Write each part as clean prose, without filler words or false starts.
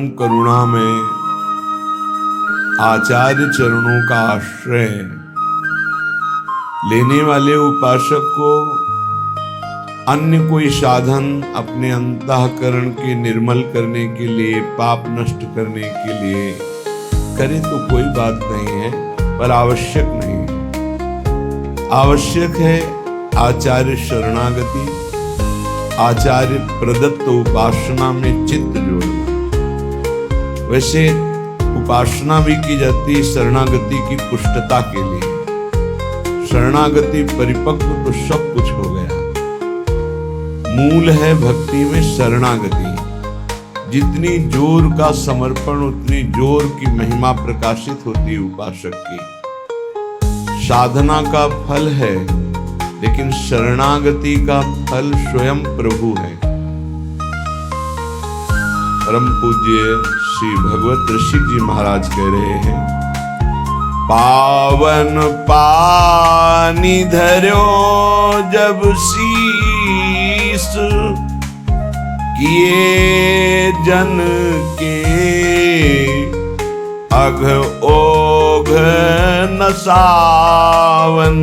परम करुणा में आचार्य चरणों का आश्रय लेने वाले उपासक को अन्य कोई साधन अपने अंतःकरण के निर्मल करने के लिए, पाप नष्ट करने के लिए करे तो कोई बात नहीं है, पर आवश्यक नहीं है। आवश्यक है आचार्य शरणागति, आचार्य प्रदत्त उपासना में चित्त जोड़ना। वैसे उपासना भी की जाती है शरणागति की पुष्टता के लिए। शरणागति परिपक्व तो सब कुछ हो गया। मूल है भक्ति में शरणागति। जितनी जोर का समर्पण उतनी जोर की महिमा प्रकाशित होती है उपासक की। साधना का फल है, लेकिन शरणागति का फल स्वयं प्रभु है। परम पूज्य श्री भगवत ऋषि जी महाराज कह रहे हैं, पावन पानी धर्यो जब शीस, किए जन के अघ ओघ न सावन।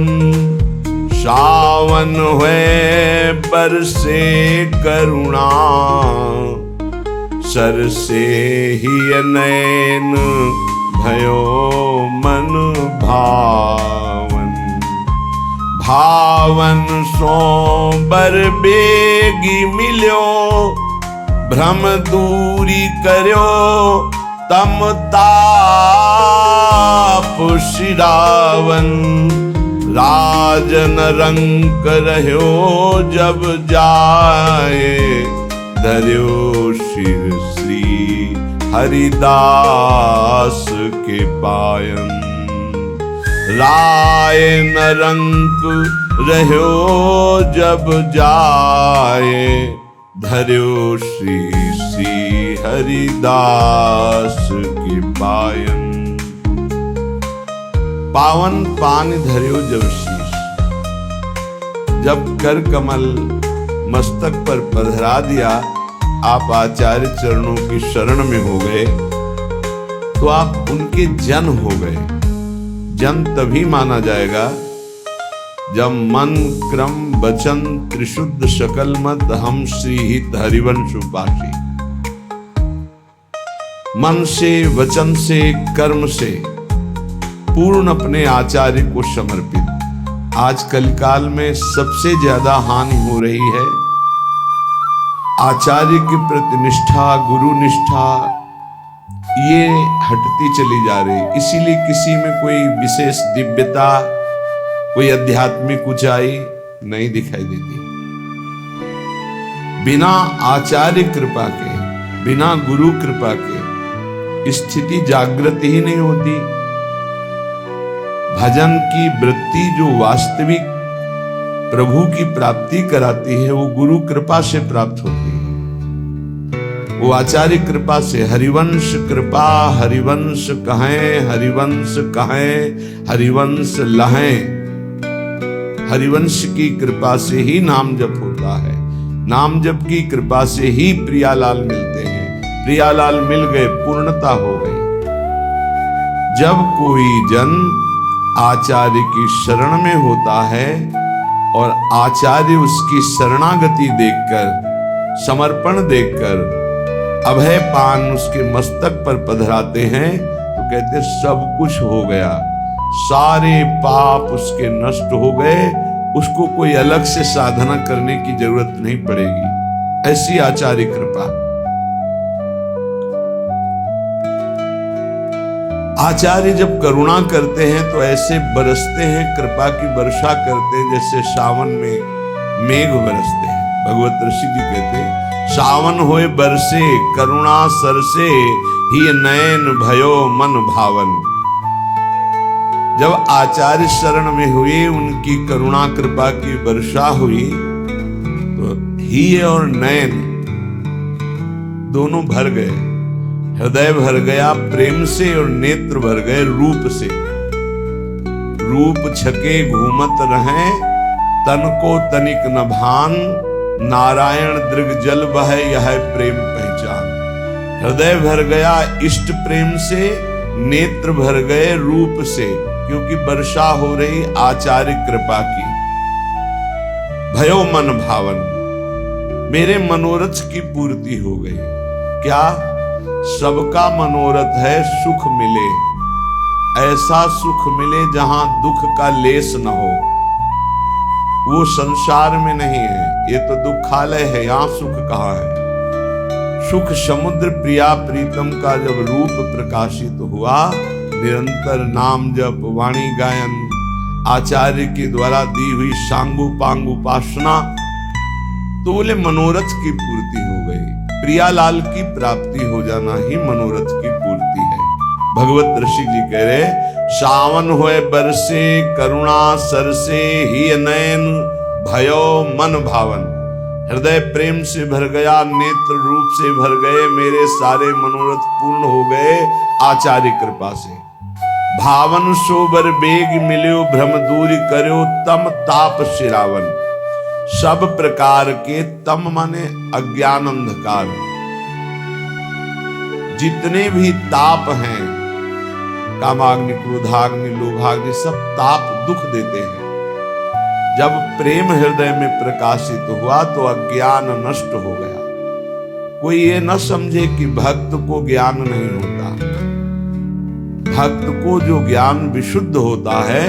सावन हुए बरसे करुणा, सर से ही नैन भयो मन भावन। भावन सो बर बेगी मिल्यो, भ्रम दूरी कर्यो तम ताप शिरावन। राजन रंक रह्यो जब जाए, धर्यो शिर श्री हरिदास के पायन। राय न रंक रह्यो जब जाए, धर्यो श्री श्री हरिदास के पायन। पावन पान धर्यो जब शीश, जब कर कमल मस्तक पर पधरा दिया, आप आचार्य चरणों की शरण में हो गए, तो आप उनके जन हो गए। जन तभी माना जाएगा जब मन क्रम वचन त्रिशुद्ध सकल मत हम श्री हित हरिवंश उपासी। मन से, वचन से, कर्म से पूर्ण अपने आचार्य को समर्पित। आज कलिकाल में सबसे ज्यादा हानि हो रही है आचार्य के प्रति निष्ठा, गुरु निष्ठा, ये हटती चली जा रही। इसीलिए किसी में कोई विशेष दिव्यता, कोई आध्यात्मिक ऊंचाई नहीं दिखाई देती। बिना आचार्य कृपा के, बिना गुरु कृपा के स्थिति जागृत ही नहीं होती। भजन की वृत्ति जो वास्तविक प्रभु की प्राप्ति कराती है, वो गुरु कृपा से प्राप्त होती है, वो आचार्य कृपा से। हरिवंश कृपा हरिवंश कहें, हरिवंश कहें हरिवंश लहें। हरिवंश की कृपा से ही नाम जप होता है। नाम जप की कृपा से ही प्रियालाल मिलते हैं। प्रियालाल मिल गए, पूर्णता हो गई। जब कोई जन आचार्य की शरण में होता है और आचार्य उसकी शरणागति देखकर, समर्पण देखकर अभय पान उसके मस्तक पर पधराते हैं, तो कहते सब कुछ हो गया, सारे पाप उसके नष्ट हो गए, उसको कोई अलग से साधना करने की जरूरत नहीं पड़ेगी। ऐसी आचार्य कृपा। आचार्य जब करुणा करते हैं तो ऐसे बरसते हैं, कृपा की वर्षा करते हैं जैसे सावन में मेघ बरसते हैं। भगवत ऋषि जी कहते हैं, सावन होए बरसे करुणा सरसे, ही नयन भयो मन भावन। जब आचार्य शरण में हुए, उनकी करुणा कृपा की वर्षा हुई, तो ही और नयन दोनों भर गए। हृदय भर गया प्रेम से और नेत्र भर गए रूप से। रूप छके घूमत रहें, तन को तनिक न भान, नारायण दृग जल बह यह प्रेम पहचान। हृदय भर गया इष्ट प्रेम से, नेत्र भर गए रूप से, क्योंकि वर्षा हो रही आचार्य कृपा की। भयो मन भावन, मेरे मनोरथ की पूर्ति हो गई। क्या? सबका मनोरथ है सुख मिले, ऐसा सुख मिले जहां दुख का लेस न हो। वो संसार में नहीं है, ये तो दुखालय है, यहां सुख कहाँ है। सुख समुद्र प्रिया प्रीतम का जब रूप प्रकाशित हुआ, निरंतर नाम जप, वाणी गायन, आचार्य के द्वारा दी हुई सांगु पांग उपासना, तो बोले मनोरथ की पूर्ति हो गई। प्रियालाल की प्राप्ति हो जाना ही मनोरथ की पूर्ति है। भगवत ऋषि जी कह रहे, सावन होए बरसे करुणा सरसे, ही नयन भयो मन भावन। हृदय प्रेम से भर गया, नेत्र रूप से भर गए, मेरे सारे मनोरथ पूर्ण हो गए आचार्य कृपा से। भावन सोबर बेग मिल्यो, भ्रम दूर करो तम ताप सिरावन। सब प्रकार के, तम माने अज्ञान अंधकार, जितने भी ताप हैं, कामाग्नि, क्रोधाग्नि, लोभाग्नि, सब ताप दुख देते हैं। जब प्रेम हृदय में प्रकाशित हुआ तो अज्ञान नष्ट हो गया। कोई ये न समझे कि भक्त को ज्ञान नहीं होता। भक्त को जो ज्ञान विशुद्ध होता है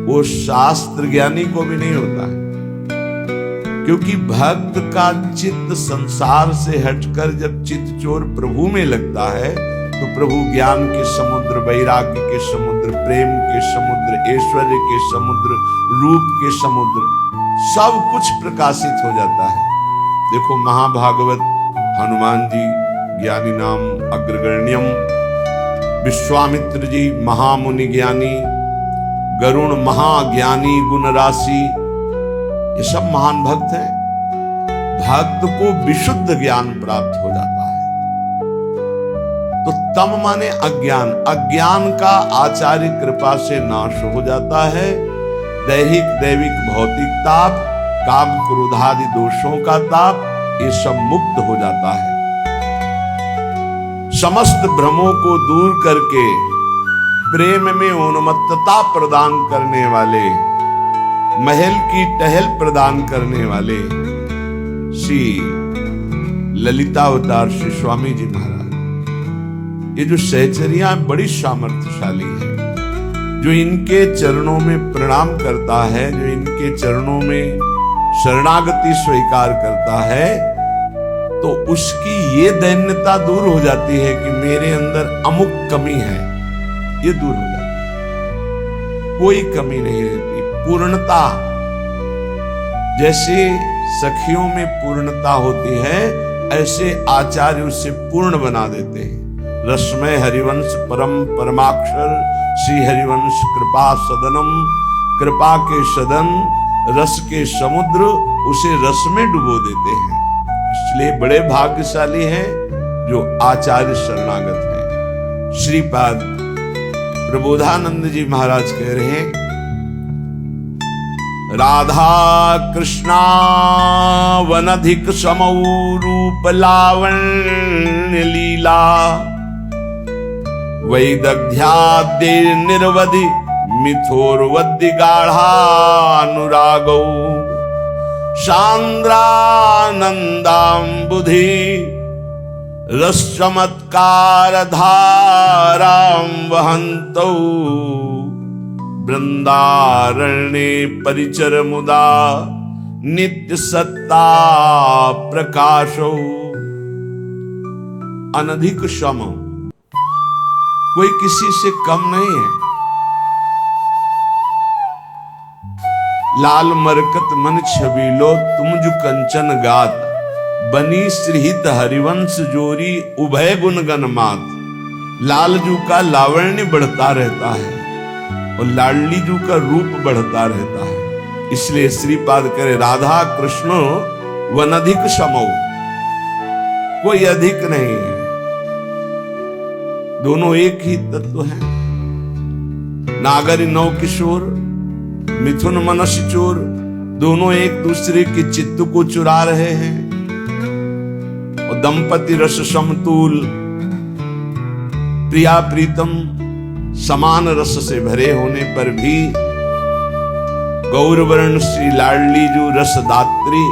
वो शास्त्र ज्ञानी को भी नहीं होता है, क्योंकि भक्त का चित्त संसार से हटकर जब चित्त चोर प्रभु में लगता है तो प्रभु ज्ञान के समुद्र, वैराग्य के समुद्र, प्रेम के समुद्र, ऐश्वर्य के समुद्र, रूप के समुद्र, सब कुछ प्रकाशित हो जाता है। देखो महाभागवत, हनुमान जी ज्ञानी नाम अग्रगण्यम, विश्वामित्र जी महामुनि ज्ञानी, गरुण महाज्ञानी गुण राशि, ये सब महान भक्त हैं। भक्त को विशुद्ध ज्ञान प्राप्त हो जाता है। तो तम माने अज्ञान, अज्ञान का आचार्य कृपा से नाश हो जाता है। दैहिक दैविक भौतिक ताप, काम क्रोधादि दोषों का ताप, ये सब मुक्त हो जाता है। समस्त भ्रमों को दूर करके प्रेम में उन्मत्तता प्रदान करने वाले, महल की टहल प्रदान करने वाले श्री ललितावतार श्री स्वामी जी महाराज, ये जो सहचर्या बड़ी सामर्थ्यशाली है। जो इनके चरणों में प्रणाम करता है, जो इनके चरणों में शरणागति स्वीकार करता है, तो उसकी ये दैन्यता दूर हो जाती है कि मेरे अंदर अमुक कमी है, ये दूर हो जाती है। कोई कमी नहीं रहती, पूर्णता। जैसे सखियों में पूर्णता होती है, ऐसे आचार्य उसे पूर्ण बना देते हैं। रसमय हरिवंश परम परमाक्षर श्री हरिवंश कृपा सदनम, कृपा के सदन, रस के समुद्र, उसे रस में डुबो देते हैं। इसलिए बड़े भाग्यशाली हैं जो आचार्य शरणागत हैं। श्रीपाद प्रबोधानंद जी महाराज कह रहे हैं, राधा कृष्णा वनधिक समौ रूप लावण्य लीला, वैदग्ध्याद्य निर्वधि मिथोर्वद्य गाढ़ानुरागौ, सांद्रानंदाम्बुधि रसचमत्कार धारां वहन्तौ, वृंदारण्ये परिचर मुदा नित्य सत्ता प्रकाशौ। अनधिक सम, कोई किसी से कम नहीं है। लाल मरकत मन छबीलो तुम जो कंचन गात, बनी श्रीहित हरिवंश जोरी उभय गुण गण मात। लालजू का लावण्य बढ़ता रहता है और लाडली जू का रूप बढ़ता रहता है। इसलिए श्रीपाद करे, राधा कृष्ण वनधिक समौ, कोई अधिक नहीं है, दोनों एक ही तत्व हैं। नागरी नौ किशोर, मिथुन मनस्य चोर, दोनों एक दूसरे के चित्त को चुरा रहे हैं। और दंपति रस समतुल, प्रिया प्रीतम समान रस से भरे होने पर भी गौरवर्ण श्री लाडली जो रसदात्री,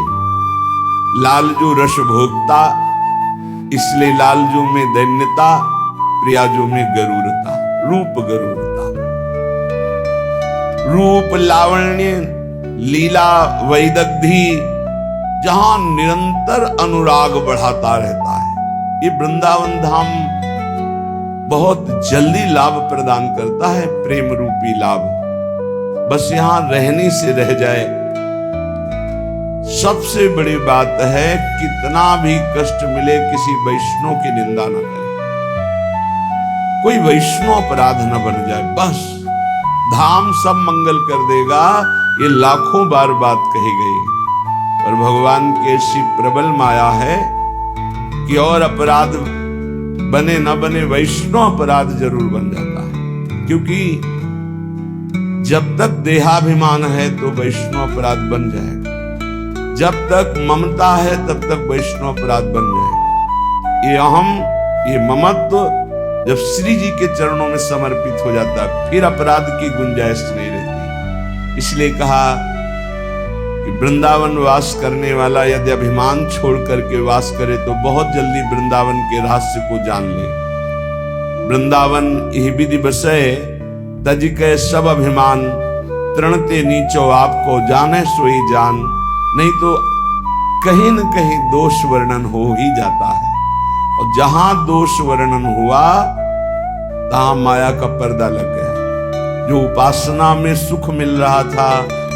लालजू रस भोक्ता, इसलिए लालजू में दैन्यता, प्रियाजू में गरूरता, रूप गरूरता। रूप लावण्य लीला वैदग्धि जहां निरंतर अनुराग बढ़ाता रहता है। ये वृंदावन धाम बहुत जल्दी लाभ प्रदान करता है, प्रेम रूपी लाभ। बस यहां रहने से रह जाए। सबसे बड़ी बात है, कितना भी कष्ट मिले किसी वैष्णव की निंदा न करे, कोई वैष्णव अपराध न बन जाए, बस धाम सब मंगल कर देगा। ये लाखों बार बात कही गई, पर भगवान की ऐसी प्रबल माया है कि और अपराध बने न बने, वैष्णव अपराध जरूर बन जाता है। क्योंकि जब तक देहाभिमान है तो वैष्णव अपराध बन जाएगा, जब तक ममता है तब तक वैष्णव अपराध बन जाएगा। ये अहम, ये ममत्व जब श्री जी के चरणों में समर्पित हो जाता है, फिर अपराध की गुंजाइश नहीं रहती। इसलिए कहा कि वृंदावन वास करने वाला यदि अभिमान छोड़ करके वास करे तो बहुत जल्दी वृंदावन के रहस्य को जान ले। वृंदावन यह विधि बसय तज के सब अभिमान, तृणते नीचो आपको जाने सोई जान। नहीं तो कहीं न कहीं दोष वर्णन हो ही जाता है, और जहां दोष वर्णन हुआ तहां माया का पर्दा लग गया। जो उपासना में सुख मिल रहा था,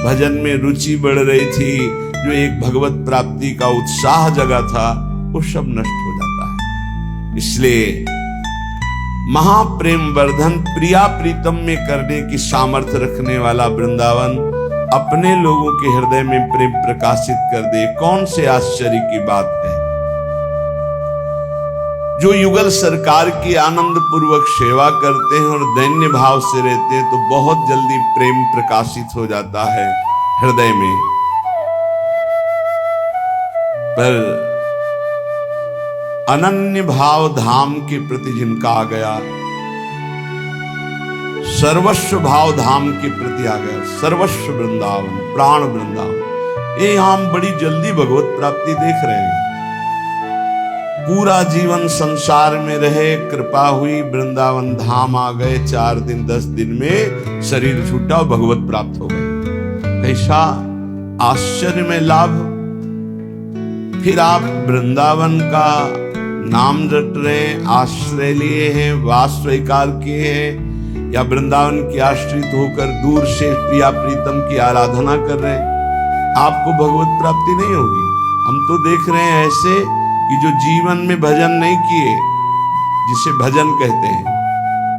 भजन में रुचि बढ़ रही थी, जो एक भगवत प्राप्ति का उत्साह जगा था, वो सब नष्ट हो जाता है। इसलिए महाप्रेम वर्धन प्रिया प्रीतम में करने की सामर्थ्य रखने वाला वृंदावन अपने लोगों के हृदय में प्रेम प्रकाशित कर दे, कौन से आश्चर्य की बात है। जो युगल सरकार की आनंद पूर्वक सेवा करते हैं और दैन्य भाव से रहते हैं, तो बहुत जल्दी प्रेम प्रकाशित हो जाता है हृदय में। पर अनन्य भाव धाम के प्रति जिनका आ गया, सर्वस्व भाव धाम के प्रति आ गया, सर्वस्व वृंदावन, प्राण वृंदावन, ये हम बड़ी जल्दी भगवत प्राप्ति देख रहे हैं। पूरा जीवन संसार में रहे, कृपा हुई, वृंदावन धाम आ गए, 4 दिन 10 दिन में शरीर छूटा और भगवत प्राप्त हो गए। कैसा आश्चर्य में लाभ। फिर आप वृंदावन का नाम रट रहे हैं, आश्रय लिए हैं, वास स्वीकार किए हैं, या वृंदावन की आश्रित होकर दूर से प्रिया प्रीतम की आराधना कर रहे हैं, आपको भगवत प्राप्ति नहीं होगी। हम तो देख रहे हैं ऐसे कि जो जीवन में भजन नहीं किए, जिसे भजन कहते हैं,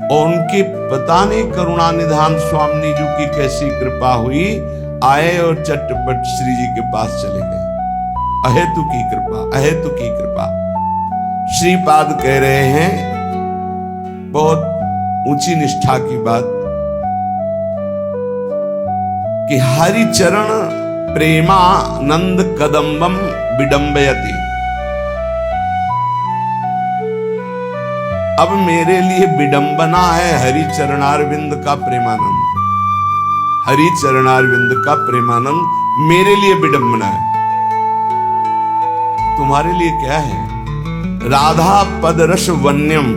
और उनकी पता नहीं करुणा निधान स्वामी जी की कैसी कृपा हुई, आए और चटपट श्री जी के पास चले गए। अहेतु की कृपा, अहेतु की कृपा। श्रीपाद कह रहे हैं, बहुत ऊंची निष्ठा की बात, कि हरि चरण प्रेमानंद कदम्बम विडंबयति। अब मेरे लिए विडंबना है हरि चरणारविंद का प्रेमानंद, हरि चरणारविंद का प्रेमानंद मेरे लिए विडंबना है। तुम्हारे लिए क्या है? राधा पदरस वन्यम,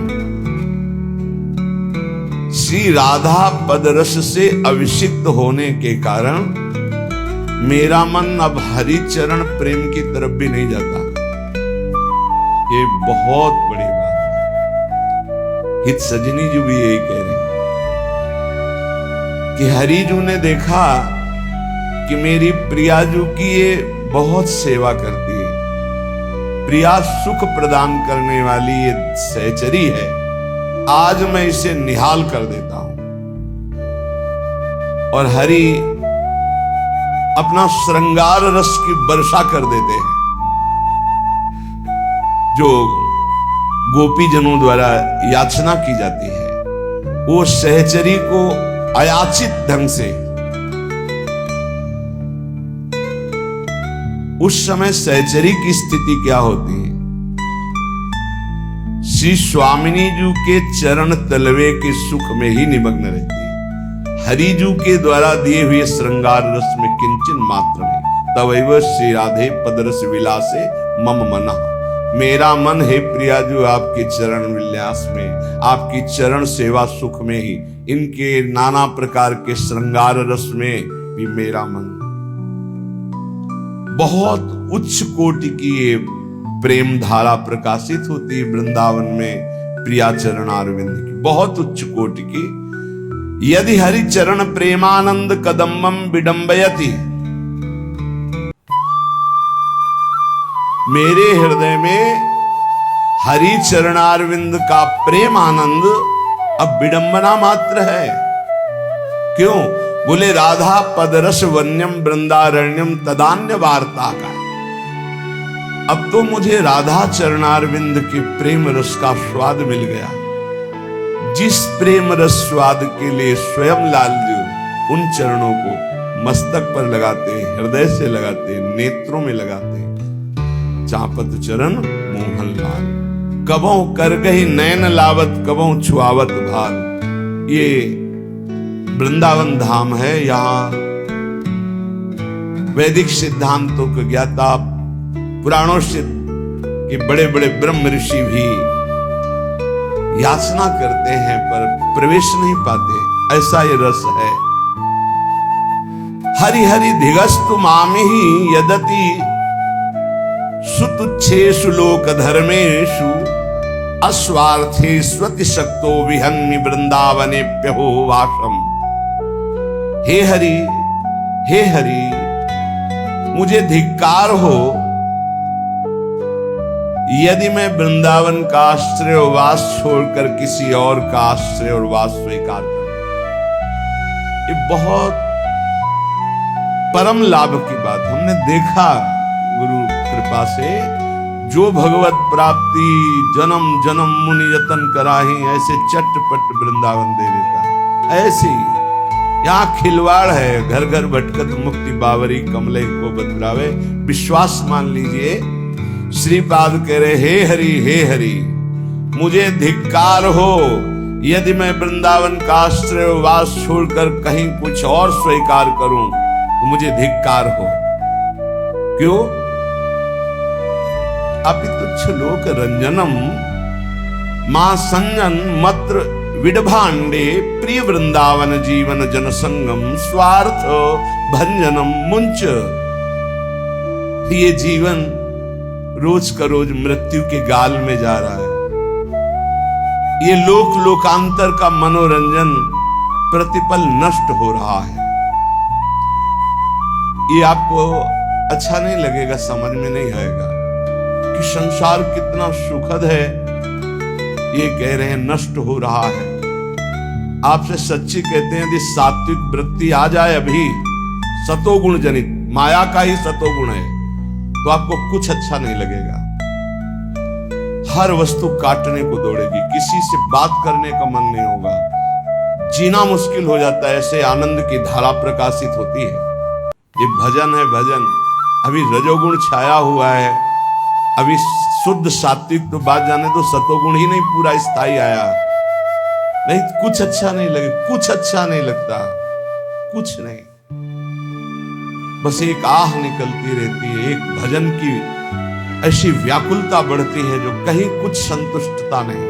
श्री राधा पदरस से अभिषिक्त होने के कारण मेरा मन अब हरि चरण प्रेम की तरफ भी नहीं जाता। ये बहुत बड़ी बात है। हित सजनी जी भी यही कह रहे हैं कि हरिजू ने देखा कि मेरी प्रियाजू की ये बहुत सेवा करती है, प्रिया सुख प्रदान करने वाली ये सहचरी है, आज मैं इसे निहाल कर देता हूं। और हरि अपना श्रृंगार रस की वर्षा कर देते हैं, जो गोपीजनों द्वारा याचना की जाती है। वो सहचरी को अयाचित ढंग से, उस समय सहचरी की स्थिति क्या होती है श्री स्वामिनी जी के चरण तलवे के सुख में ही निमग्न रहती है। हरिजू के द्वारा दिए हुए श्रृंगार रस में किंचन मात्र नहीं। तवैव श्री राधे पदरस विलासे मम मना। मेरा मन है प्रियाजू आपके चरण विन्यास में, आपकी चरण सेवा सुख में ही, इनके नाना प्रकार के श्रृंगार रस में भी मेरा मन। बहुत उच्च कोटि की ये प्रेम धारा प्रकाशित होती है वृंदावन में प्रिया चरण अरविंद की, बहुत उच्च कोटि की। यदि हरि चरण प्रेमानंद कदम्बम विडंबयति, मेरे हृदय में हरि चरणारविंद का प्रेम आनंद अब विडंबना मात्र है। क्यों? बोले राधा पदरस वन्यम वृंदारण्यम तदान्य वार्ता का। अब तो मुझे राधा चरणारविंद के प्रेम रस का स्वाद मिल गया। जिस प्रेम रस स्वाद के लिए स्वयं लालजू उन चरणों को मस्तक पर लगाते हैं, हृदय से लगाते हैं, नेत्रों में लगाते हैं। चापत चरण मोहन लाल, कबों कर गही नैन लावत, कबों छुआवत भाल। ये वृंदावन धाम है। यहाँ वैदिक सिद्धांतों को ज्ञाता पुराणों से के बड़े बड़े ब्रह्म ऋषि भी याचना करते हैं पर प्रवेश नहीं पाते, ऐसा ये रस है। हरि हरि धिगस्तु मामिहि यदति सुतुच्छेषु लोक धर्मेषु अस्वार्थे स्वति शक्तो विहन्मि वृंदावनेप्यहो वासम। हे हरि, हे हरि, मुझे धिक्कार हो यदि मैं वृंदावन का आश्रय और वास छोड़कर किसी और का आश्रय और वास स्वीकार करूं। ये बहुत परम लाभ की बात हमने देखा गुरु कृपा से। जो भगवत प्राप्ति जन्म जन्म मुनि यतन कराही, ऐसे चटपट वृंदावन दे देता है। ऐसे ही यहाँ खिलवाड़ है, घर घर भटकत मुक्ति बावरी कमले को बतलावे। विश्वास मान लीजिए, श्रीपाद कह रहे हे हरि, मुझे धिक्कार हो यदि मैं वृंदावन का आश्रय वास छोड़कर कहीं कुछ और स्वीकार करूं तो मुझे धिक्कार हो। क्यों? अपितुच्छ लोक रंजनम मां संजन मत्र विडभांडे प्रिय वृंदावन जीवन जनसंगम स्वार्थ भंजनम मुंच। ये जीवन रोज का रोज मृत्यु के गाल में जा रहा है। ये लोक लोकांतर का मनोरंजन प्रतिपल नष्ट हो रहा है। ये आपको अच्छा नहीं लगेगा, समझ में नहीं आएगा कि संसार कितना सुखद है। ये कह रहे हैं नष्ट हो रहा है। आपसे सच्ची कहते हैं, यदि सात्विक वृत्ति आ जाए अभी, सतोगुण जनित माया का ही सतोगुण है, तो आपको कुछ अच्छा नहीं लगेगा। हर वस्तु काटने को दौड़ेगी, किसी से बात करने का मन नहीं होगा, जीना मुश्किल हो जाता है। ऐसे आनंद की धारा प्रकाशित होती है। ये भजन है भजन। अभी रजोगुण छाया हुआ है, अभी शुद्ध सात्विक तो बात जाने तो सतोगुण ही नहीं पूरा स्थायी आया, नहीं कुछ अच्छा नहीं लगे, कुछ अच्छा नहीं लगता, कुछ नहीं। बस एक आह निकलती रहती है, एक भजन की ऐसी व्याकुलता बढ़ती है जो कहीं कुछ संतुष्टता नहीं,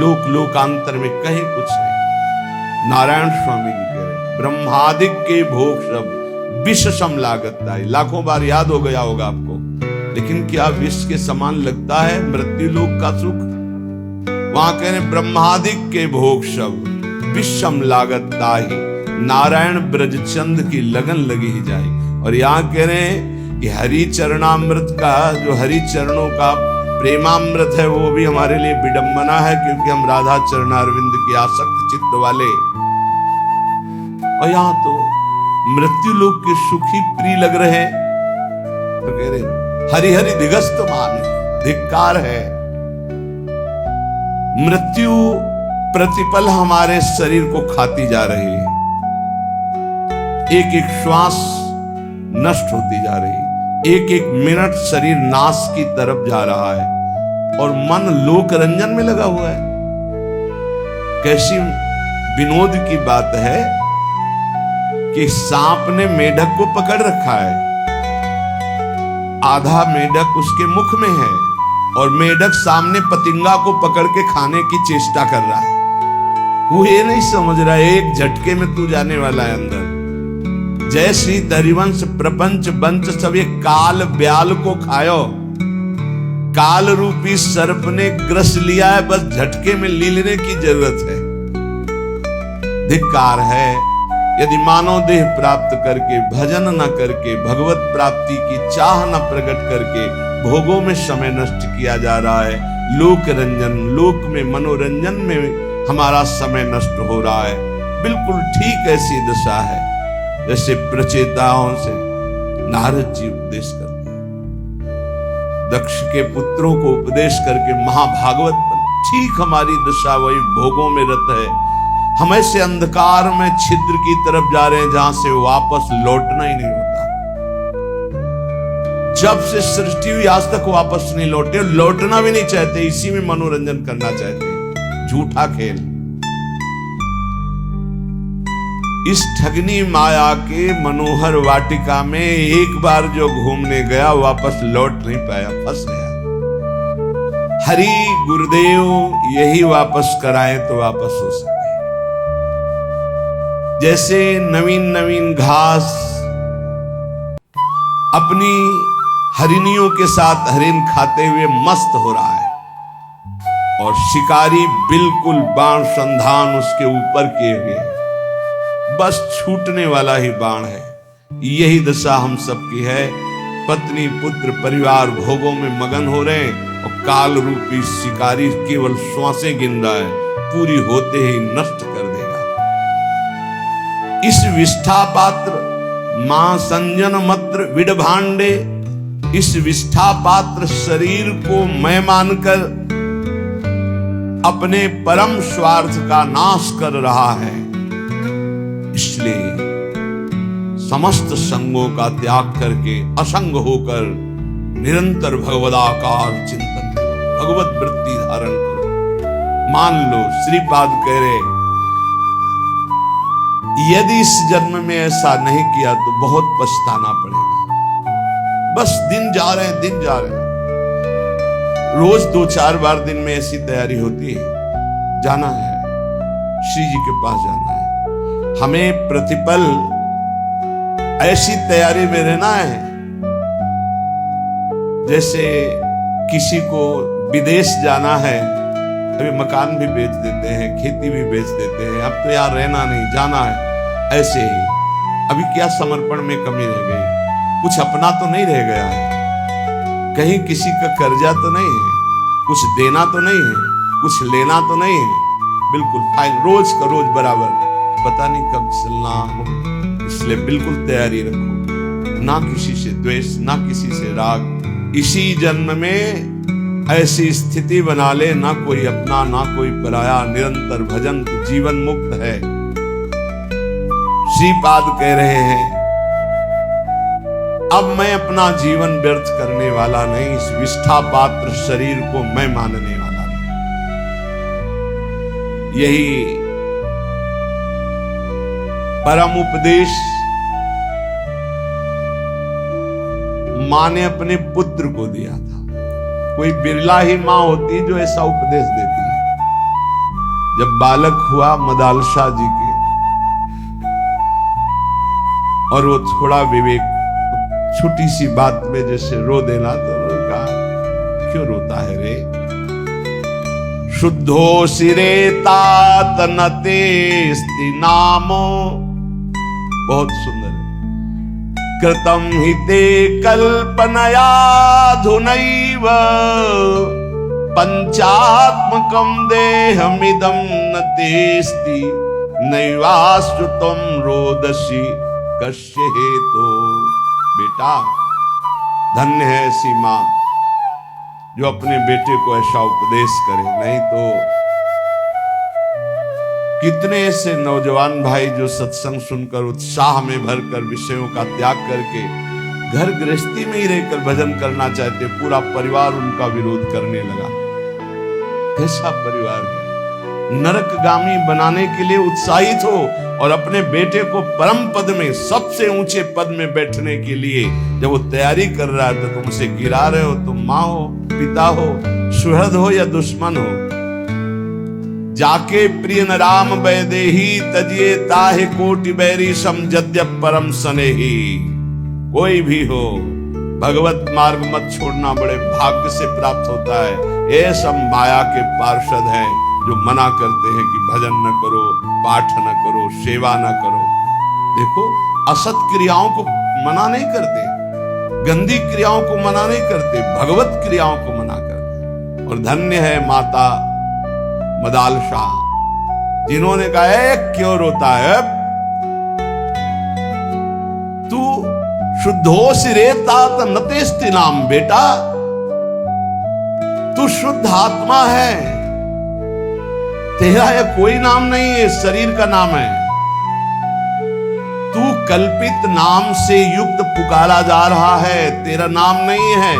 लोक लोकांतर में कहीं कुछ नहीं। नारायण स्वामी जी कह रहे, ब्रह्मादिक के भोग सब विष सम लागत है। लाखों बार याद हो गया होगा आपको, लेकिन क्या विष के समान लगता है मृत्यु लोक का सुख? वहां कह रहे ब्रह्मादिक के भोग सब विषम लागत दाही, नारायण ब्रजचंद की लगन लगी ही जाए। और यहाँ कह रहे हैं कि हरि चरणामृत का, जो हरि चरणों का प्रेमामृत है, वो भी हमारे लिए विडंबना है, क्योंकि हम राधा चरणारविंद की आसक्त चित्त वाले। और यहाँ तो मृत्यु लोक के सुखी प्रिय लग रहे हैं, तो कह रहे हरि हरि धिगस्त मान, धिक्कार है। मृत्यु प्रतिपल हमारे शरीर को खाती जा रही है, एक एक श्वास नष्ट होती जा रही है, एक एक मिनट शरीर नाश की तरफ जा रहा है। और मन लोक रंजन में लगा हुआ है। कैसी विनोद की बात है कि सांप ने मेढक को पकड़ रखा है, आधा मेढक उसके मुख में है और मेढक सामने पतिंगा को पकड़ के खाने की चेष्टा कर रहा है। वो ये नहीं समझ रहा है एक झटके में तू जाने वाला है अंदर। जय श्री हरिवंश प्रपंच बंच सब ये काल ब्याल को खायो, काल रूपी सर्प ने ग्रस लिया है, बस झटके में ली लेने की जरूरत है। धिक्कार है यदि मानव देह प्राप्त करके भजन न करके भगवत प्राप्ति की चाह न प्रकट करके भोगों में समय नष्ट किया जा रहा है। लोक रंजन, लोक में मनोरंजन में हमारा समय नष्ट हो रहा है। बिल्कुल ठीक ऐसी दशा है जैसे प्रचेताओं से नारद जी उपदेश करते हैं, दक्ष के पुत्रों को उपदेश करके महाभागवत बन। ठीक हमारी दशा वही भोगों में रत है। हम ऐसे अंधकार में छिद्र की तरफ जा रहे हैं जहां से वापस लौटना ही नहीं होता। जब से सृष्टि हुई आज तक वापस नहीं लौटे, लौटना भी नहीं चाहते, इसी में मनोरंजन करना चाहते। झूठा खेल। इस ठगनी माया के मनोहर वाटिका में एक बार जो घूमने गया वापस लौट नहीं पाया, फंस गया। हरि गुरुदेव यही वापस कराएं तो वापस हो सके। जैसे नवीन नवीन घास अपनी हरिणियों के साथ हरिन खाते हुए मस्त हो रहा है और शिकारी बिल्कुल बाण संधान उसके ऊपर किए हुए, बस छूटने वाला ही बाण है। यही दशा हम सबकी है। पत्नी पुत्र परिवार भोगों में मगन हो रहे हैं और काल रूपी शिकारी केवल श्वासें गिन रहा है, पूरी होते ही नष्ट कर देगा। इस विष्ठा पात्र मां संजन मत्र विडभांडे, इस विष्ठा पात्र शरीर को मैं मानकर अपने परम स्वार्थ का नाश कर रहा है। इसलिए समस्त संगों का त्याग करके असंग होकर निरंतर भगवदाकार चिंतन करो, भगवत वृत्ति धारण करो। मान लो श्रीपाद कह रहे यदि इस जन्म में ऐसा नहीं किया तो बहुत पछताना पड़ेगा। बस दिन जा रहे हैं, दिन जा रहे हैं। रोज 2-4 बार दिन में ऐसी तैयारी होती है, जाना है श्री जी के पास जाना है। हमें प्रतिपल ऐसी तैयारी में रहना है जैसे किसी को विदेश जाना है, अभी मकान भी बेच देते हैं, खेती भी बेच देते हैं, अब तो यार रहना नहीं, जाना है। ऐसे ही अभी क्या समर्पण में कमी रह गई, कुछ अपना तो नहीं रह गया है, कहीं किसी का कर्जा तो नहीं है, कुछ देना तो नहीं है, कुछ लेना तो नहीं है, बिल्कुल फाइन, रोज का रोज बराबर, पता नहीं कब चलना हो। इसलिए बिल्कुल तैयारी रखो, ना किसी से द्वेष, ना किसी से राग। इसी जन्म में ऐसी स्थिति बना ले, ना कोई अपना ना कोई पराया, निरंतर भजन, जीवन मुक्त है। श्रीपाद कह रहे हैं अब मैं अपना जीवन व्यर्थ करने वाला नहीं, इस विष्ठा पात्र शरीर को मैं मानने वाला नहीं। यही परम उपदेश मां ने अपने पुत्र को दिया था। कोई बिरला ही मां होती जो ऐसा उपदेश देती है। जब बालक हुआ मदालशा जी के और वो थोड़ा विवेक, छोटी सी बात में जैसे रो देना, तो कहा क्यों रोता है रे? शुद्धो सिरे तात नतेस्ति नामो, बहुत सुंदर है। कृतम हि ते कल्पनया धुनैव पंचात्मकं देहमिदं न तेस्ति नैवाश्रुतं रोदसी कस्य हेतो। बेटा धन्य है ऐसी मां जो अपने बेटे को ऐसा उपदेश करे, नहीं तो कितने ऐसे नौजवान भाई जो सत्संग सुनकर उत्साह में भरकर विषयों का त्याग करके घर गृहस्थी में ही रहकर भजन करना चाहते, पूरा परिवार उनका विरोध करने लगा। कैसा परिवार है? नरकगामी बनाने के लिए उत्साहित हो और अपने बेटे को परम पद में, सबसे ऊंचे पद में बैठने के लिए जब वो तैयारी कर रहा है तो तुम उसे गिरा रहे हो। तुम माँ हो, पिता हो, सुहृद हो या दुश्मन हो। जाके प्रिय न राम वैदेही, तजिए ताहि कोटि बैरी सम यद्यप परम स्नेही। कोई भी हो, भगवत मार्ग मत छोड़ना, बड़े भाग्य से प्राप्त होता है। ये सब माया के पार्षद हैं जो मना करते हैं कि भजन न करो, पाठ न करो, सेवा न करो। देखो, असत क्रियाओं को मना नहीं करते, गंदी क्रियाओं को मना नहीं करते, भगवत क्रियाओं को मना करते। और धन्य है माता मदाल शाह, जिन्होंने कहा क्यों रोता है, तू शुद्धोस रे तात नतेस्ति नाम। बेटा, तू शुद्ध आत्मा है, तेरा यह कोई नाम नहीं है, शरीर का नाम है। तू कल्पित नाम से युक्त पुकारा जा रहा है, तेरा नाम नहीं है,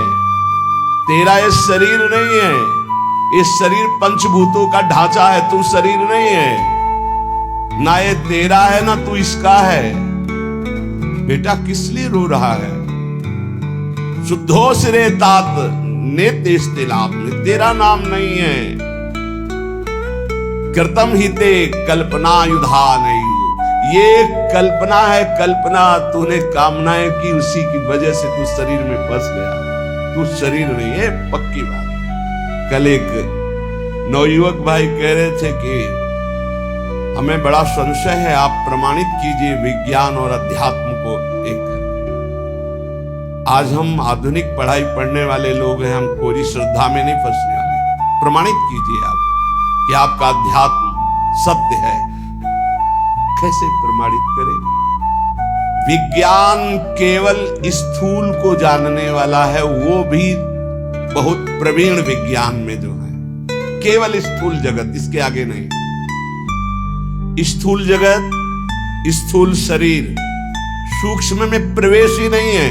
तेरा यह शरीर नहीं है। इस शरीर पंचभूतों का ढांचा है, तू शरीर नहीं है। ना ये तेरा है ना तू इसका है। बेटा, किस लिए रो रहा है? शुद्धोस रे तात नेतेस्ते लाभ, तेरा नाम नहीं है। कृतम ही ते कल्पना युधा नहीं, ये कल्पना है, कल्पना तूने कामनाएं की, उसी की वजह से तू शरीर में फंस गया। तू शरीर नहीं है, पक्की बात। कल एक नवयुवक भाई कह रहे थे कि हमें बड़ा संशय है, आप प्रमाणित कीजिए विज्ञान और अध्यात्म को एक कर। आज हम आधुनिक पढ़ाई पढ़ने वाले लोग हैं, हम कोई श्रद्धा में नहीं फंसने वाले। प्रमाणित कीजिए आप कि आपका अध्यात्म सत्य है। कैसे प्रमाणित करें? विज्ञान केवल स्थूल को जानने वाला है, वो भी बहुत प्रवीण विज्ञान में जो है, केवल स्थूल जगत, इसके आगे नहीं। स्थूल जगत, स्थूल शरीर, सूक्ष्म में प्रवेश ही नहीं है।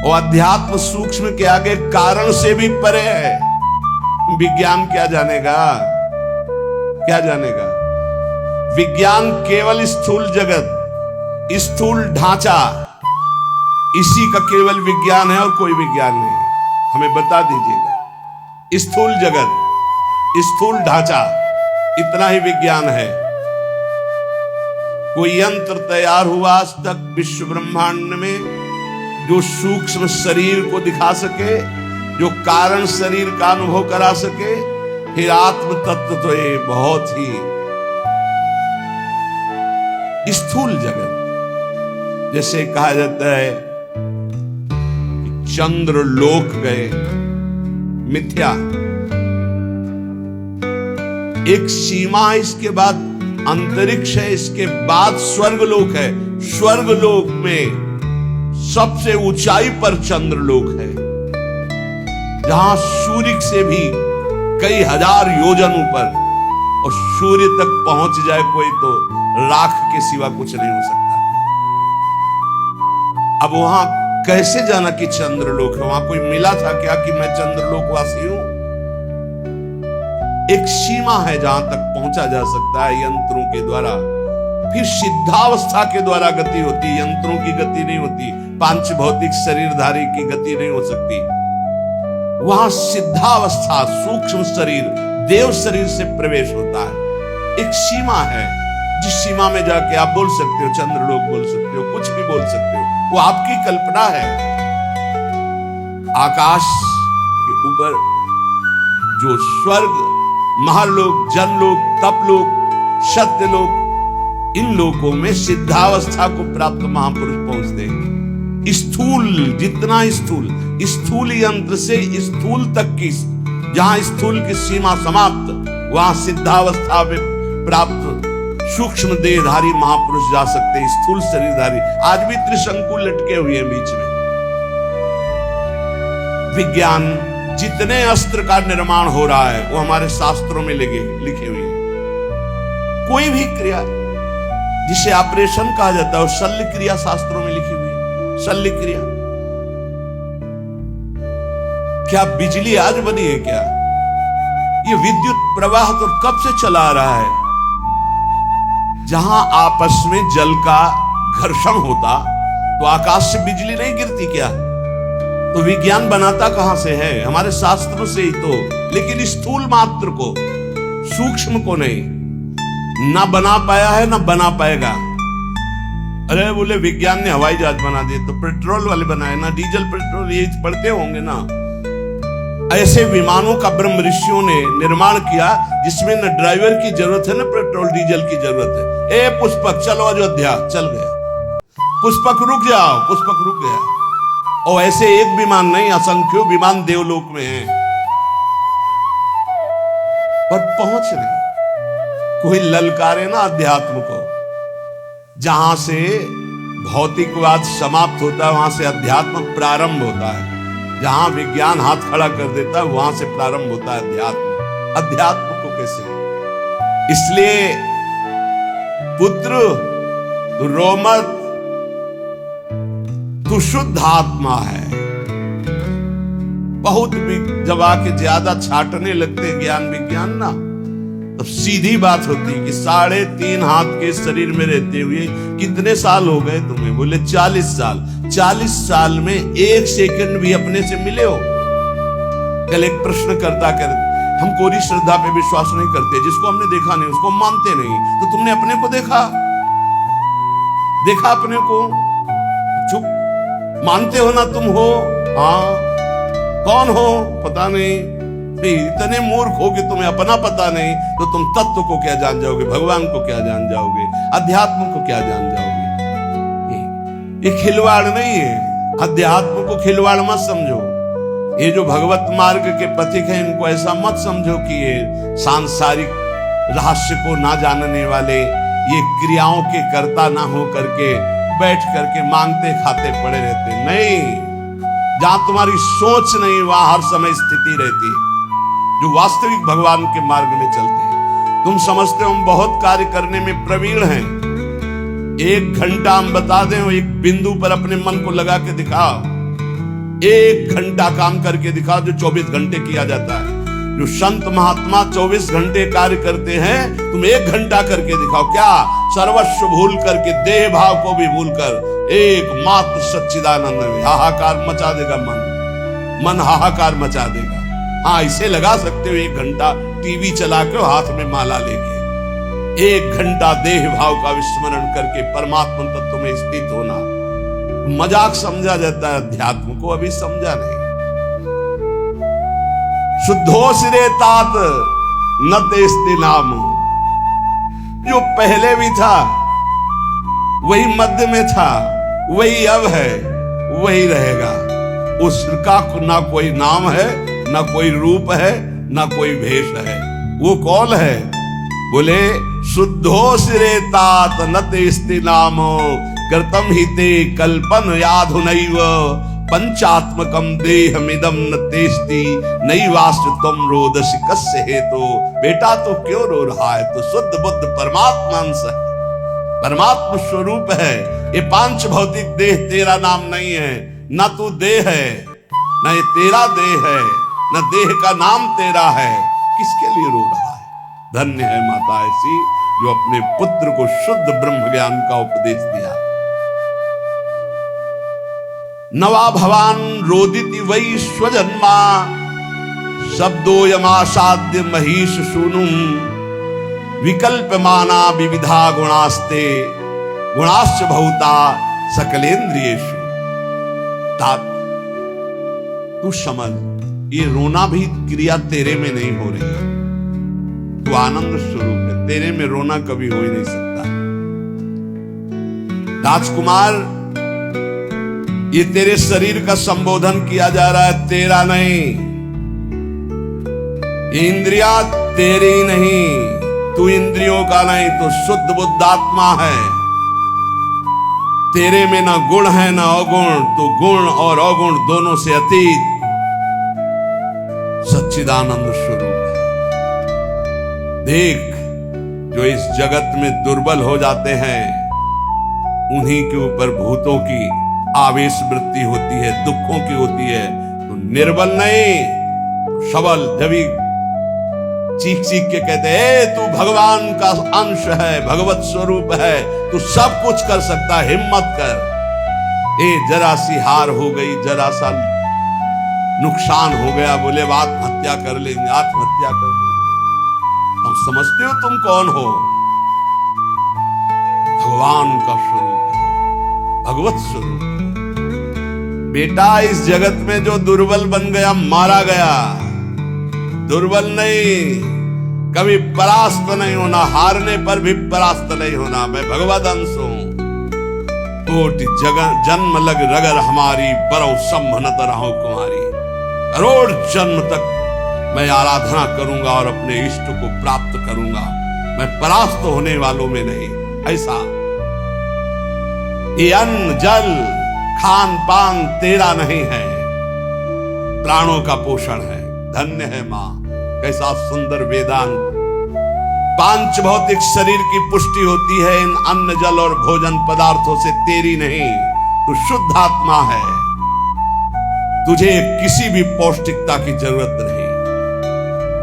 और अध्यात्म सूक्ष्म के आगे कारण से भी परे है। विज्ञान क्या जानेगा? क्या जानेगा? विज्ञान केवल स्थूल जगत, स्थूल ढांचा, इसी का केवल विज्ञान है और कोई विज्ञान नहीं। हमें बता दीजिएगा। स्थूल जगत, स्थूल ढांचा, इतना ही विज्ञान है। कोई यंत्र तैयार हुआ आज तक विश्व ब्रह्मांड में जो सूक्ष्म शरीर को दिखा सके, जो कारण शरीर का अनुभव करा सके? फिर आत्म तत्व तो ये बहुत ही स्थूल जगत। जैसे कहा जाता है चंद्र लोक गए, मिथ्या। एक सीमा, इसके बाद अंतरिक्ष है, इसके बाद स्वर्गलोक है। स्वर्गलोक में सबसे ऊंचाई पर चंद्रलोक है, जहां सूर्य से भी कई हजार योजन ऊपर, और सूर्य तक पहुंच जाए कोई तो राख के सिवा कुछ नहीं हो सकता। अब वहां कैसे जाना कि चंद्रलोक है? वहां कोई मिला था क्या कि मैं चंद्रलोकवासी हूं? एक सीमा है जहां तक पहुंचा जा सकता है यंत्रों के द्वारा। फिर सिद्धावस्था के द्वारा गति होती, यंत्रों की गति नहीं होती, पांच भौतिक शरीरधारी की गति नहीं हो सकती। वहां सिद्धावस्था, सूक्ष्म शरीर, देव शरीर से प्रवेश होता है। एक सीमा है, जिस सीमा में जाके आप बोल सकते हो चंद्रलोक, बोल सकते हो, कुछ भी बोल सकते हो, वो आपकी कल्पना है। आकाश के ऊपर जो स्वर्ग, महालोक, जनलोक, तपलोक, सत्यलोक, इन लोकों में सिद्धावस्था को प्राप्त महापुरुष पहुंचते हैं। स्थूल, जितना स्थूल, स्थूल यंत्र से स्थूल तक की, जहां स्थूल की सीमा समाप्त, वहां सिद्धावस्था में प्राप्त सूक्ष्म देहधारी महापुरुष जा सकते हैं। स्थूल शरीरधारी आज भी त्रिशंकु लटके हुए हैं बीच में। विज्ञान, जितने अस्त्र का निर्माण हो रहा है वो हमारे शास्त्रों में लिखे हुए हैं। कोई भी क्रिया जिसे ऑपरेशन कहा जाता है, वो शल्य क्रिया शास्त्रों में लिखी हुई है। शल्य क्रिया। क्या बिजली आज बनी है क्या? ये विद्युत प्रवाह तो कब से चला आ रहा है। जहां आपस में जल का घर्षण होता तो आकाश से बिजली नहीं गिरती क्या? तो विज्ञान बनाता कहां से है? हमारे शास्त्रों से ही तो। लेकिन स्थूल मात्र को, सूक्ष्म को नहीं, ना बना पाया है ना बना पाएगा। अरे बोले विज्ञान ने हवाई जहाज बना दिए, तो पेट्रोल वाले बनाए ना, डीजल पेट्रोल, ये पढ़ते होंगे ना। ऐसे विमानों का ब्रह्म ऋषियों ने निर्माण किया जिसमें न ड्राइवर की जरूरत है न पेट्रोल डीजल की जरूरत है। ए पुष्पक चलो अयोध्या, चल गया। पुष्पक रुक जाओ, पुष्पक रुक गया। और ऐसे एक विमान नहीं, असंख्यों विमान देवलोक में हैं, पर पहुंच नहीं। कोई ललकारे ना अध्यात्म को। जहां से भौतिकवाद समाप्त होता है वहां से अध्यात्म प्रारंभ होता है। जहां विज्ञान हाथ खड़ा कर देता है वहां से प्रारंभ होता है अध्यात्म। अध्यात्म को कैसे? इसलिए पुत्र रो मत, तू शुद्ध आत्मा है। बहुत भी जब आके ज्यादा छाटने लगते ज्ञान विज्ञान ना, तब सीधी बात होती कि 3.5 हाथ के शरीर में रहते हुए कितने साल हो गए तुम्हें? बोले 40 साल। 40 साल में 1 सेकंड भी अपने से मिले हो? कल एक प्रश्न करता कर, हम कोई श्रद्धा पे विश्वास नहीं करते, जिसको हमने देखा नहीं उसको मानते नहीं। तो तुमने अपने को देखा? देखा अपने को? चुप। मानते हो ना तुम हो? हाँ। कौन हो? पता नहीं। इतने मूर्ख हो कि तुम्हें अपना पता नहीं, तो तुम तत्व को क्या जान जाओगे? भगवान को क्या जान जाओगे? अध्यात्म को क्या जान जाओगे? ये खिलवाड़ नहीं है। अध्यात्म को खिलवाड़ मत समझो। ये जो भगवत मार्ग के पथिक हैं इनको ऐसा मत समझो कि ये सांसारिक रहस्य को ना जानने वाले, ये क्रियाओं के कर्ता ना हो करके बैठ करके मांगते खाते पड़े रहते। नहीं, जहां तुम्हारी सोच नहीं वहां हर समय स्थिति रहती है। जो वास्तविक भगवान के मार्ग में चलते हैं। तुम समझते हो हम बहुत कार्य करने में प्रवीण हैं। 1 घंटा हम बता दें, एक बिंदु पर अपने मन को लगा के दिखाओ। 1 घंटा काम करके दिखाओ जो 24 घंटे किया जाता है। जो संत महात्मा 24 घंटे कार्य करते हैं, तुम 1 घंटा करके दिखाओ। क्या? सर्वस्व भूल करके, देह भाव को भी भूल कर एकमात्र सच्चिदानंद में हाहाकार मचा देगा। मन हाहाकार मचा देगा। हाँ, इसे लगा सकते हो 1 घंटा टीवी चला के हाथ में माला लेके। 1 घंटा देह भाव का विस्मरण करके परमात्मा तत्व में स्थित होना मजाक समझा जाता है, अध्यात्म को अभी समझा नहीं। शुद्धो सिरे तात न तेस्ते नाम। जो पहले भी था वही मध्य में था, वही अब है, वही रहेगा। उसका ना कोई नाम है, ना कोई रूप है, ना कोई भेष है। वो कौन है? बोले शुद्धो सिरे तात न तेस्ते नाम कृतम हिते कल्पन याधुनैव पंचात्मकम देहमिदम न तेस्ति नैवास्त्वम रोदसी कस्य हेतु। बेटा तो क्यों रो रहा है? तो शुद्ध बुद्ध परमात्मा अंश है, परमात्मा स्वरूप है। ये 5 भौतिक देह तेरा नाम नहीं है। ना तू देह है, ना ये तेरा देह है, न देह का नाम तेरा है। किसके लिए रो रहा है? धन्य है माता ऐसी जो अपने पुत्र को शुद्ध ब्रह्म ज्ञान का उपदेश दिया। नवा भवान रोदिति वै स्वजन्मा शब्दो यमासाद्य महिष सूनुम विकल्पमाना विविधा गुणास्ते गुणाश्च बहुता सकलेन्द्रियेषु। तात तू समझ, ये रोना भी क्रिया तेरे में नहीं हो रही है। तू आनंद स्वरूप है, तेरे में रोना कभी हो ही नहीं सकता। राजकुमार, ये तेरे शरीर का संबोधन किया जा रहा है, तेरा नहीं। इंद्रिया तेरी नहीं, तू इंद्रियों का नहीं, तो शुद्ध बुद्धात्मा है। तेरे में ना गुण है ना अवगुण, तो गुण और अवगुण दोनों से अतीत सच्चिदानंद स्वरूप है। देख, जो इस जगत में दुर्बल हो जाते हैं उन्हीं के ऊपर भूतों की आवेश वृत्ति होती है, दुखों की होती है, तो निर्बल नहीं सबल। जब चीख चीख के कहते हैं तू भगवान का अंश है, भगवत स्वरूप है, तू सब कुछ कर सकता है, हिम्मत कर। जरा सी हार हो गई, जरा सा नुकसान हो गया, बोले आत्महत्या कर लेंगे, आत्महत्या कर। तुम समझते हो तुम कौन हो? भगवान का स्वरूप, भगवत स्वरूप। बेटा इस जगत में जो दुर्बल बन गया मारा गया, दुर्बल नहीं, कभी परास्त नहीं होना, हारने पर भी परास्त नहीं होना। मैं भगवत अंश हूं। कोटि जगह जन्म लग रगर हमारी, बरौ संभनत रहो कुमारी। करोड़ जन्म तक मैं आराधना करूंगा और अपने इष्ट को प्राप्त करूंगा, मैं परास्त होने वालों में नहीं। ऐसा ये अन्न जल खान पान तेरा नहीं है, प्राणों का पोषण है। धन्य है मां, कैसा सुंदर वेदांत। पांच भौतिक शरीर की पुष्टि होती है इन अन्न जल और भोजन पदार्थों से, तेरी नहीं। तू शुद्ध आत्मा है, तुझे किसी भी पौष्टिकता की जरूरत नहीं।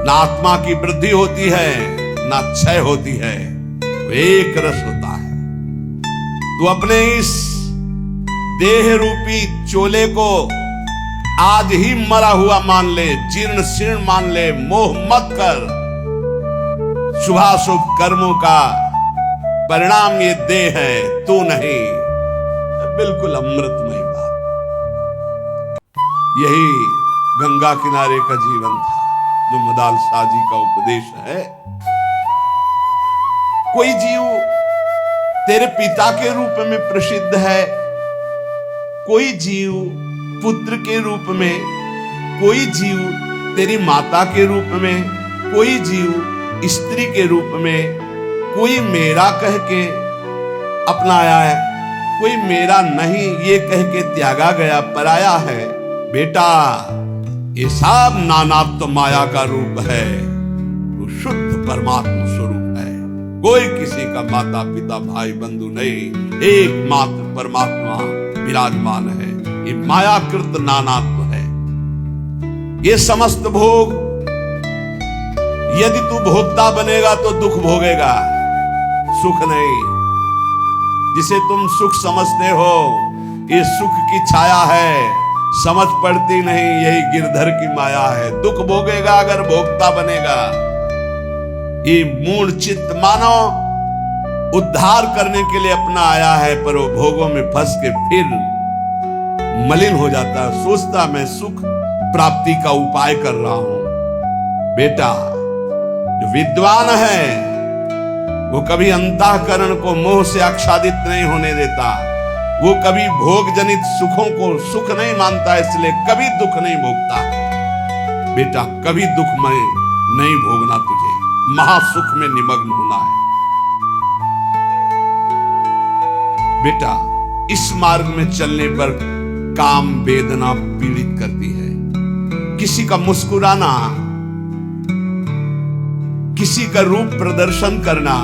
ना आत्मा की वृद्धि होती है, ना क्षय होती है, तो एक रस होता है। तू अपने इस देह रूपी चोले को आज ही मरा हुआ मान ले, जीर्ण शीर्ण मान ले, मोह मत कर। शुभाशुभ कर्मों का परिणाम ये देह है, तू नहीं। बिल्कुल अमृतमय बात। यही गंगा किनारे का जीवन था जो मदाल शाह जी का उपदेश है। कोई जीव तेरे पिता के रूप में प्रसिद्ध है, कोई जीव पुत्र के रूप में, कोई जीव तेरी माता के रूप में, कोई जीव स्त्री के रूप में, कोई मेरा कह के अपनाया है, कोई मेरा नहीं ये कह के त्यागा गया, पराया है। बेटा ये सब नानात्व माया का रूप है, वो शुद्ध परमात्मा स्वरूप है। कोई किसी का माता पिता भाई बंधु नहीं, एकमात्र परमात्मा विराजमान है। ये मायाकृत नानात्व है। ये समस्त भोग, यदि तू भोक्ता बनेगा तो दुख भोगेगा, सुख नहीं। जिसे तुम सुख समझते हो ये सुख की छाया है, समझ पड़ती नहीं, यही गिरधर की माया है। दुख भोगेगा अगर भोक्ता बनेगा। ये मूल चित्त मानव उद्धार करने के लिए अपना आया है, पर वो भोगों में फंस के फिर मलिन हो जाता है, सोचता मैं सुख प्राप्ति का उपाय कर रहा हूं। बेटा जो विद्वान है वो कभी अंतःकरण को मोह से आच्छादित नहीं होने देता, वो कभी भोग जनित सुखों को सुख नहीं मानता, इसलिए कभी दुख नहीं भोगता। बेटा कभी दुख में नहीं भोगना, तुझे महासुख में निमग्न होना है। बेटा इस मार्ग में चलने पर काम वेदना पीड़ित करती है। किसी का मुस्कुराना, किसी का रूप प्रदर्शन करना,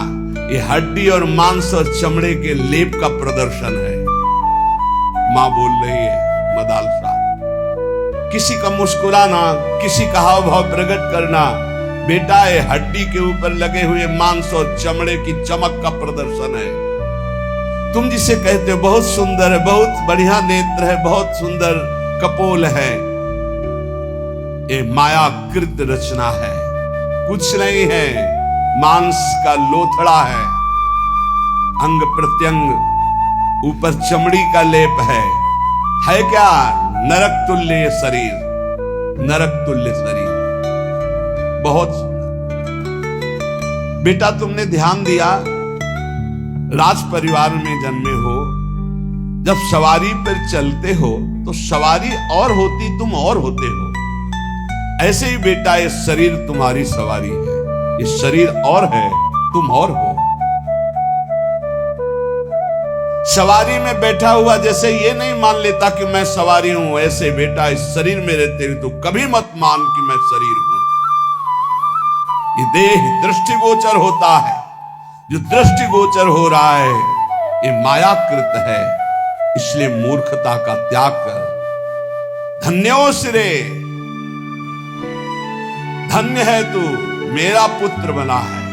ये हड्डी और मांस और चमड़े के लेप का प्रदर्शन है। मां बोल रही है मदाल शाह, किसी का मुस्कुराना, किसी का हाव भाव प्रकट करना, बेटा ये हड्डी के ऊपर लगे हुए मांस और चमड़े की चमक का प्रदर्शन है। तुम जिसे कहते हो बहुत सुंदर है, बहुत बढ़िया नेत्र है, बहुत सुंदर कपोल है, ये मायाकृत रचना है, कुछ नहीं है। मांस का लोथड़ा है, अंग प्रत्यंग ऊपर चमड़ी का लेप है क्या? नरक तुल्य शरीर, नरक तुल्य शरीर, बहुत सुंदर। बेटा तुमने ध्यान दिया, राज परिवार में जन्मे हो, जब सवारी पर चलते हो तो सवारी और होती, तुम और होते हो। ऐसे ही बेटा ये शरीर तुम्हारी सवारी है, ये शरीर और है, तुम और हो। सवारी में बैठा हुआ जैसे ये नहीं मान लेता कि मैं सवारी हूं, ऐसे बेटा इस शरीर में रहते हुए तो कभी मत मान कि मैं शरीर हूं। ये देह दृष्टिगोचर होता है, जो दृष्टिगोचर हो रहा है ये मायाकृत है। इसलिए मूर्खता का त्याग कर। धन्योस्रे, धन्य है तू, मेरा पुत्र बना है।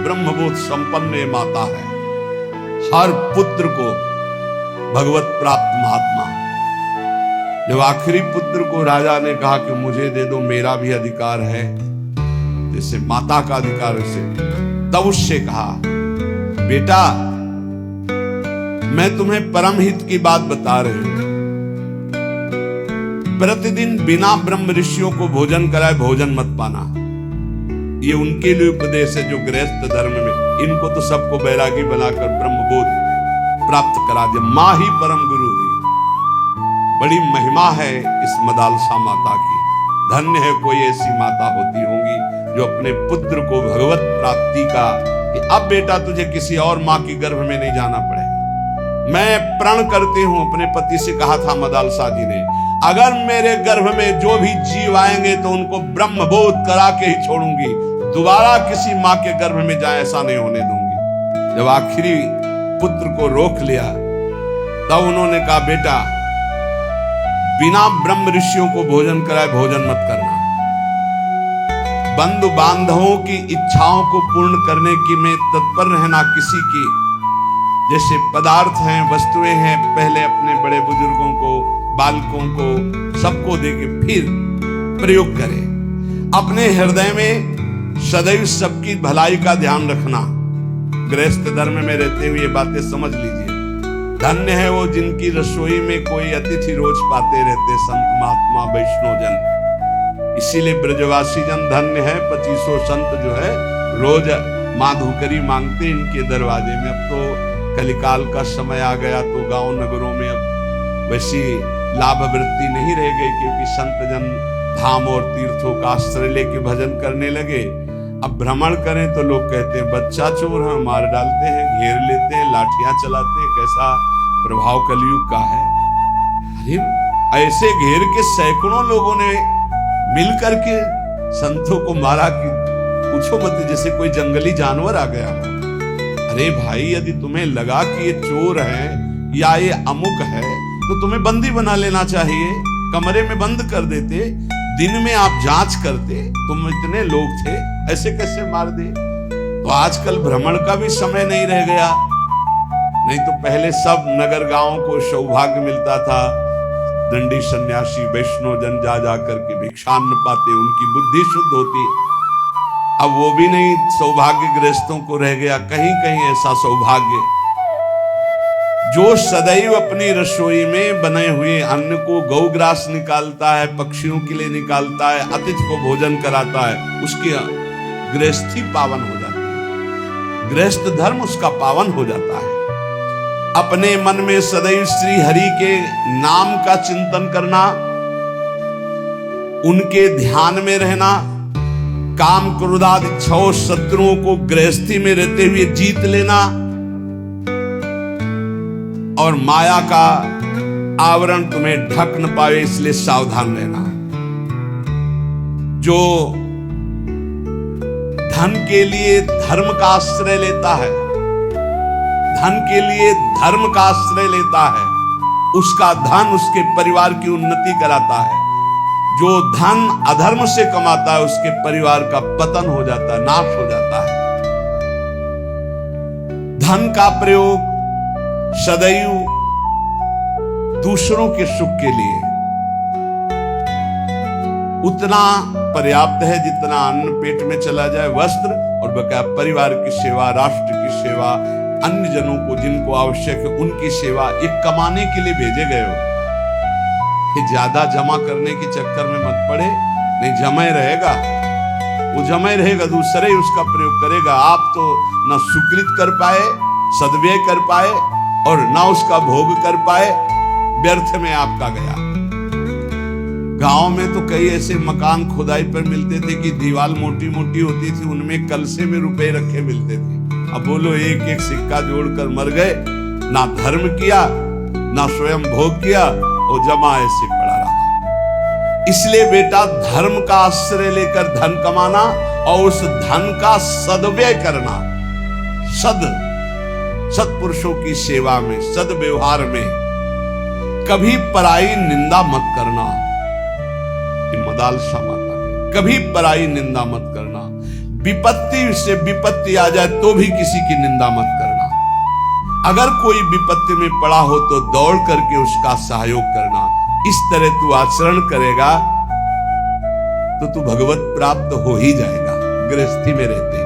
ब्रह्मबोध संपन्न ये माता है। हर पुत्र को भगवत प्राप्त महात्मा। जब आखिरी पुत्र को राजा ने कहा कि मुझे दे दो, मेरा भी अधिकार है, जैसे माता का अधिकार उसे, तब उससे कहा, बेटा मैं तुम्हें परम हित की बात बता रही हूं। प्रतिदिन बिना ब्रह्म ऋषियों को भोजन कराए भोजन मत पाना। ये उनके लिए उपदेश है जो गृहस्थ धर्म में, इनको तो सबको बैरागी बनाकर ब्रह्मबोध प्राप्त करा दिया। मां ही परम गुरु हुई। बड़ी महिमा है इस मदालसा माता की। धन्य है कोई ऐसी माता होती होंगी जो अपने पुत्र को भगवत प्राप्ति का, कि अब बेटा तुझे किसी और मां की गर्भ में नहीं जाना पड़ेगा। मैं प्रण करती हूं, अपने पति से कहा था मदालसा जी ने, अगर मेरे गर्भ में जो भी जीव आएंगे तो उनको ब्रह्म बोध करा के ही छोड़ूंगी, दोबारा किसी मां के गर्भ में जाए ऐसा नहीं होने दूंगी। जब आखिरी पुत्र को रोक लिया तब उन्होंने कहा, बेटा बिना ब्रह्म ऋषियों को भोजन कराए भोजन मत करना। बंधु बांधवों की इच्छाओं को पूर्ण करने की में तत्पर रहना। किसी की जैसे पदार्थ हैं, वस्तुएं हैं, पहले अपने बड़े बुजुर्गों को, बालकों को, सबको देके फिर प्रयोग करें। अपने हृदय में सदैव सबकी भलाई का ध्यान रखना। गृहस्थ धर्म में रहते हुए ये बातें समझ लीजिए। धन्य है वो जिनकी रसोई में कोई अतिथि रोज पाते रहते, संत महात्मा वैष्णव जन। इसीलिए ब्रजवासी जन धन्य है। 2500 संत जो है रोज माधुकरी मांगते इनके दरवाजे में। अब तो कलिकाल का समय आ गया तो गांव नगरों में अब वैसी लाभ वृत्ति नहीं रह गई, क्योंकि संत जन धाम और तीर्थों का आश्रय लेके भजन करने लगे। अब भ्रमण करें तो लोग कहते हैं बच्चा चोर है, मार डालते हैं, घेर लेते हैं, लाठियां चलाते हैं। कैसा प्रभाव कलयुग का है। अरे ऐसे घेर के सैकड़ों लोगों ने मिलकर के संतों को मारा कि पूछो मत, जैसे कोई जंगली जानवर आ गया। अरे भाई, यदि तुम्हें लगा कि ये चोर है या ये अमुक है तो तुम्हें बंदी बना लेना चाहिए, कमरे में बंद कर देते, दिन में आप जांच करते। तुम इतने लोग थे, ऐसे कैसे मार दे। तो आजकल भ्रमण का भी समय नहीं रह गया। नहीं तो पहले सब नगर गांवों को सौभाग्य मिलता था। दंडी सन्यासी वैष्णव जन जा जाकर के भिक्षान्न पाते, उनकी बुद्धि शुद्ध होती। अब वो भी नहीं, सौभाग्य गृहस्थों को रह गया। कहीं कहीं ऐसा सौभाग्य जो सदैव अपनी रसोई में बने हुए अन्न को गौग्रास निकालता है, पक्षियों के लिए निकालता है, अतिथि को भोजन कराता है, उसकी गृहस्थी पावन हो जाती है। गृहस्थ धर्म उसका पावन हो जाता है। अपने मन में सदैव श्री हरि के नाम का चिंतन करना, उनके ध्यान में रहना, काम क्रोधादि इच्छाओं शत्रुओं को गृहस्थी में रहते हुए जीत लेना, और माया का आवरण तुम्हें ढक न पाए इसलिए सावधान रहना। जो धन के लिए धर्म का आश्रय लेता है, धन के लिए धर्म का आश्रय लेता है, उसका धन उसके परिवार की उन्नति कराता है। जो धन अधर्म से कमाता है उसके परिवार का पतन हो जाता है, नाश हो जाता है। धन का प्रयोग सदैव दूसरों के सुख के लिए उतना पर्याप्त है जितना अन्न पेट में चला जाए, वस्त्र और बकाया परिवार की सेवा, राष्ट्र की सेवा, अन्य जनों को जिनको आवश्यक है उनकी सेवा। ये कमाने के लिए भेजे गए हो, ये ज्यादा जमा करने के चक्कर में मत पड़े, नहीं जमा ही रहेगा, वो जमा ही रहेगा, दूसरे ही उसका प्रयोग करेगा। आप तो ना सुकृत कर पाए, सद्व्यय कर पाए और ना उसका भोग कर पाए, व्यर्थ में आपका गया। गांव में तो कई ऐसे मकान खुदाई पर मिलते थे कि दीवार मोटी मोटी होती थी, उनमें कलसे में रुपए रखे मिलते थे। अब बोलो एक एक सिक्का जोड़कर मर गए, ना धर्म किया ना स्वयं भोग किया और जमा ऐसे पड़ा रहा। इसलिए बेटा धर्म का आश्रय लेकर धन कमाना और उस धन का सद्व्यय करना, सत्पुरुषों की सेवा में, सद व्यवहार में, कभी पराई निंदा मत करना। ये मदालसा माता है, कभी पराई निंदा मत करना। विपत्ति से विपत्ति आ जाए तो भी किसी की निंदा मत करना। अगर कोई विपत्ति में पड़ा हो तो दौड़ करके उसका सहयोग करना। इस तरह तू आचरण करेगा तो तू भगवत प्राप्त हो ही जाएगा गृहस्थी में रहते।